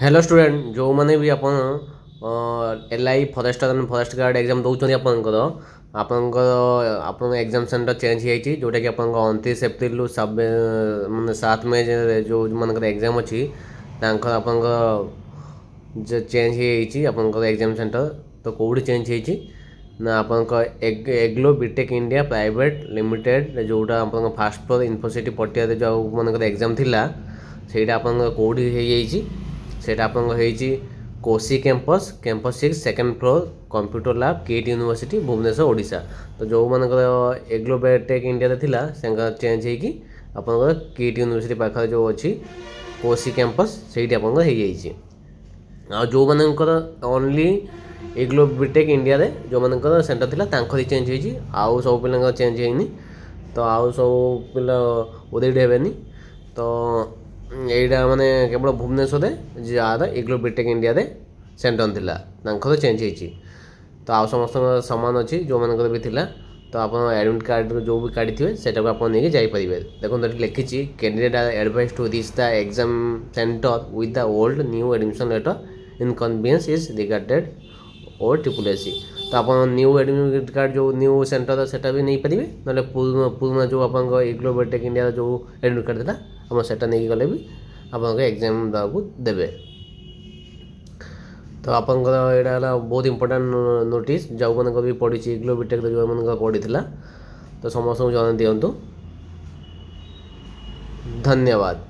Hello student जो मैंने भी अपन L I forester and forest guard exam दौरान आपन एग्जाम सेंटर चेंज हो जोटा कि अपन 29 एप्रिल माने 7 मे जो मन एग्जाम अच्छी अपन चेंज हो एग्जाम सेंटर तो कौटी चेंज हो ना अपन एग्लो बीटेक इंडिया प्राइवेट लिमिटेड जोटा अपन फास्ट फ्लोर इन्फोसिटी पटिया जो मन एग्जाम थिला सेटा अपन कौटी सेटा आपन कोसी campus campus 6 second floor computer lab केट यूनिवर्सिटी भुवनेश्वर ओडिशा। तो जो मानकर एग्लो टेक इंडिया थिला चेंज होगी आपन केट यूनिवर्सिटी पाखे जो अच्छी कोसी कैंपस से जो मानकर ओनली एग्लो बीटेक इंडिया रे जो मानकर सेंटर थिला तांखरी चेंज होई आउ सब पिला चेंज होइनी। तो आउ सब पिला ओदेड हेबेनी। तो यहीटा माने केवल भुवनेश्वर जार एग्लो बीटेक इंडिया रे सेंटर थिला तांखर चेंज होई। तो आउ समस्त समान अच्छी जो मानकर भी थिला। तो आप एडमिट कार्ड जो भी काढ़ी थे सेटा को आप नहीं जापर देखो ये लिखी candidate are advised to reach the exam centre with the old new admission letter inconvenience is regarded और ट्रिपल एस सी। तो आप न्यू एडमिट कार्ड जो न्यू सेंटर सेटा भी नहीं पारे ना पुराना जो आप एग्लो बीटेक इंडिया जो एडमिट कार्ड था आप सेटा नहीं गले भी आप एग्जाम देवाक देवे। तो आपंकर यहाँ बहुत इंपोर्टाट नोटिस जो मन भी पड़ी इग्लो बीटेक जो मन पड़ी तो समस्त जन दिंतु। धन्यवाद।